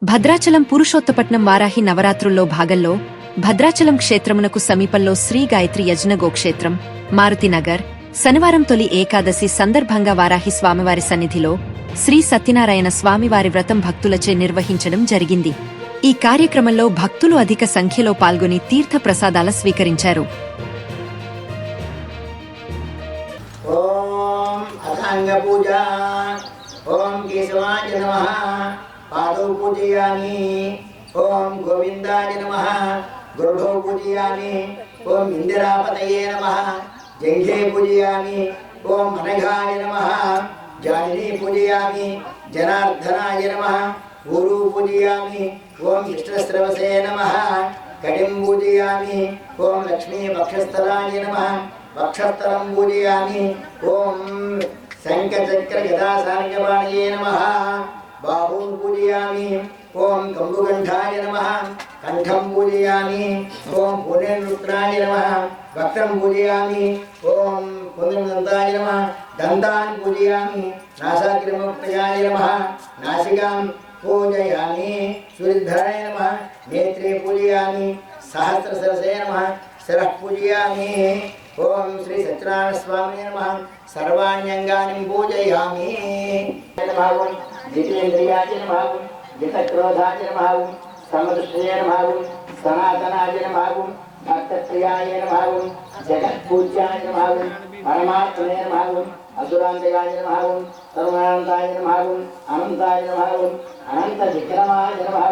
భద్రాచలం పురుషోత్తపట్నం వారాహి నవరాత్రుల్లో భాగంలో భద్రాచలం క్షేత్రమునకు సమీపంలో శ్రీ గాయత్రి యజ్ఞ గోక్షేత్రం మారుతినగర్ శనివారం తొలి ఏకాదశి సందర్భంగా వారాహి స్వామివారి సన్నిధిలో శ్రీ సత్యనారాయణ స్వామివారి వ్రతం భక్తులచే నిర్వహించడం జరిగింది. ఈ కార్యక్రమంలో భక్తులు అధిక సంఖ్యలో పాల్గొని తీర్థ ప్రసాదాల స్వీకరించారు. पादौ पूजयामि। ओम गोविंदाय नमः। गुरुभौ पूजयामि। ओम इंदिरापतये नमः। जंघे पूजयामि। ओम अनघाय नमः। जानिनी पूजयामि। जनार्दनाय नमः। गुरु पूजयामि। ओम विष्णुस्रवसे नमः। कटिं पूजयामि। ओम लक्ष्मी वक्षस्थलाय नमः। वक्षस्थलं पूजयामि। ओम शंखचक्र गदा सारंगपाणये नमः। बाहुं पूजयामि। ओम कंबुगंठाय नमः। कंठं पूजयामि। ओम पुण्यरुद्राय नमः। वक्त्रं पूजयामि। ओम पुण्यदन्ताय नमः। दन्तान् पूजयामि। नासाग्रमप्रियाय नमः। नासिकां पूजयामि। सूर्यधराय नमः। नेत्रे पूजयामि। सहस्रशिरसे नमः। शिरः पूजयामि। ओम श्री सत्यनारायण स्वामी नमः। सर्वाण्यंगानि पूजयामि। जितेन्द्रियाय नमः। जितक्रोधाय नमः। समदृष्टये नमः। सनातनाय नमः। भक्तप्रियाय नमः। जगत्पूज्याय नमः। परमात्मने नमः। असुरान्तकाय नमः। सर्वानन्ताय नमः। अनन्ताय नमः। अनंत विक्रमाय नमः।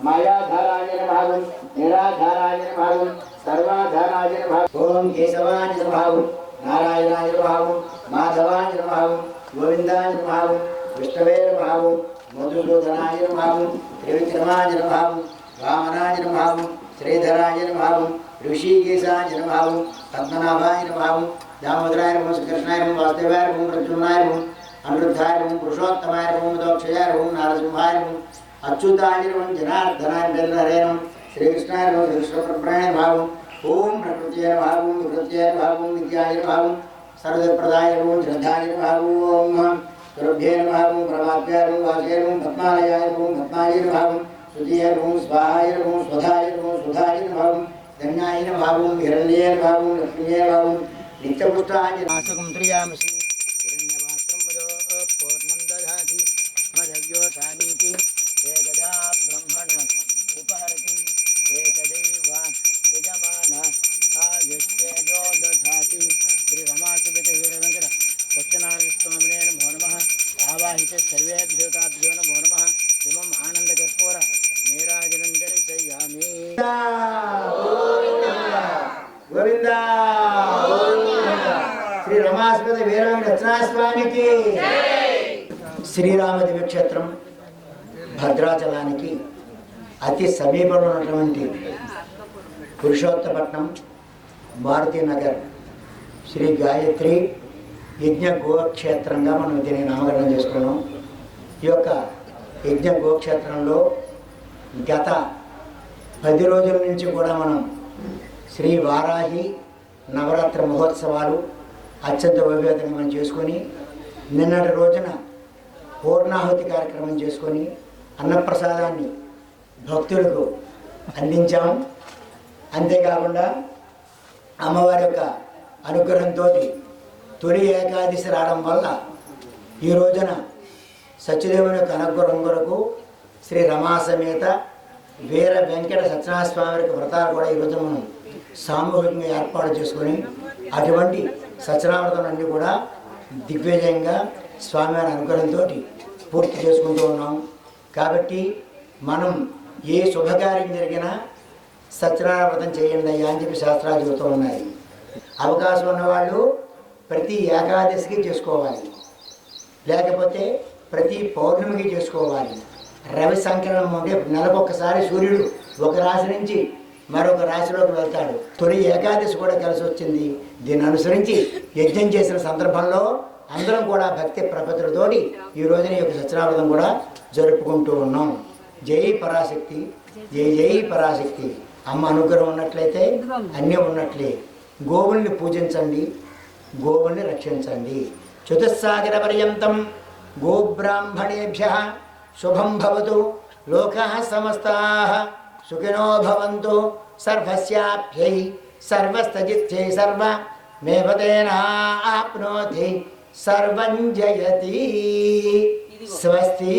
मायाधाराय नमः। निराधाराय नमः। सर्वाधाराय नमः। ओम केशवाय नमः। नारायणाय नमः। माधवाय नमः। गोविंदाय नमः। विष्णवे नमः। मधुसूदनाय नमः। त्रिविक्रमाय नमः। वामनाय नमः। श्रीधराय नमः। ऋषिकेशाय नमः। पद्मनाभाय नमः। दामोदराय नमः। कृष्णाय नमः। वासुदेवाय नमः। प्रद्युम्नाय नमः। अनिरुद्धाय नमः। पुरुषोत्तमाय नमः। मदोक्षयाय नमः। नारसिंहाय नमः। अच्युताय नमः। जनार्दनाय नमः। श्रीकृष्णाय नमः। कृष्णप्रभुणे नमः। ओम प्रकृत्यै नमः। ओम विकृत्यै नमः। ओम विद्याय नमः। सर्वप्रदाय नमः। श्रद्धाय नमः। ओम गुरुभ्ये नमः। ओम प्रभाभ्याय नमः। वासये नमः। पद्मालयाय नमः। पद्माय नमः। सुधिये नमः। स्वाहाय नमः। स्वधाय नमः। सुधाय नमः। धन्याय नमः। ओम हिरण्ये नमः। ओम लक्ष्मीये नमः। नित्यपुष्टाय नासकं त्रियामसि हिरण्यपात्रं वदो पूर्णं दधाति मदव्योतानीति एकदा ब्रह्मण उपहरति एकदैवा यजमान आयुष्येजो दधाति। श्री रमासुभितवीरवेंकट सत्यनारायण स्वामिने नमो नमः। आवाहिते सर्वेभ्योताभ्यो नमो नमः। इमम् आनन्दकर्पूर नीराजनं दर्शयामि। गोविंदा श्री रमासुभित वीरवेंकट स्वामी की శ్రీరామ దివ్యక్షేత్రం భద్రాచలానికి అతి సమీపంలో ఉన్నటువంటి పురుషోత్తపట్నం మారుతినగర్ శ్రీ గాయత్రి యజ్ఞ గోక్షేత్రంగా మనం దీన్ని నామకరణం చేసుకున్నాం. ఈ యొక్క యజ్ఞ గోక్షేత్రంలో గత 10 రోజుల నుంచి కూడా మనం శ్రీ వారాహి నవరాత్రి మహోత్సవాలు అత్యంత వైభవంగా మనం చేసుకొని నిన్నటి రోజున పూర్ణాహుతి కార్యక్రమం చేసుకొని అన్నప్రసాదాన్ని భక్తులకు అందించాము. అంతేకాకుండా అమ్మవారి యొక్క అనుగ్రహంతో తొలి ఏకాదశి రావడం వల్ల ఈ రోజున సత్యదేవుని యొక్క అనుగ్రహం కొరకు శ్రీ రమాసమేత వీర వెంకట సత్యనారాయణ స్వామి యొక్క వ్రతాలు కూడా ఈరోజు మనం సామూహికంగా ఏర్పాటు చేసుకొని అటువంటి సత్యనారాయణ అన్నీ కూడా దిగ్విజయంగా స్వామివారి అనుగ్రహంతో పూర్తి చేసుకుంటూ ఉన్నాం. కాబట్టి మనం ఏ శుభకార్యం జరిగినా సత్యనారాయణ వ్రతం చేయండి అయ్యా అని చెప్పి శాస్త్రాలు చెబుతూ ఉన్నాయి. అవకాశం ఉన్నవాళ్ళు ప్రతి ఏకాదశికి చేసుకోవాలి, లేకపోతే ప్రతి పౌర్ణమికి చేసుకోవాలి. రవి సంక్రమణం అంటే నెలకొకసారి సూర్యుడు ఒక రాశి నుంచి మరొక రాశిలోకి వెళ్తాడు. తొలి ఏకాదశి కూడా కలిసి వచ్చింది. దీన్ని అనుసరించి యజ్ఞం చేసిన సందర్భంలో అందరం కూడా భక్తి ప్రపత్తులతోటి ఈ రోజున యొక్క సత్యనారాయణ కూడా జరుపుకుంటూ ఉన్నాం. జై పరాశక్తి, జై జై పరాశక్తి. అమ్మ అనుగ్రహం ఉన్నట్లయితే అన్నీ ఉన్నట్లే. గోవుల్ని పూజించండి, గోవుల్ని రక్షించండి. చతుస్సాగర పర్యంతం గోబ్రాహ్మణేభ్యః శుభం భవతు. లోకాः సమస్తాः సుఖినో భవంతు సర్వస్యాప్యై సర్వస్తజిత్యై సర్వ మేవతేనాప్నోతి సర్వం జయతి స్వస్తి.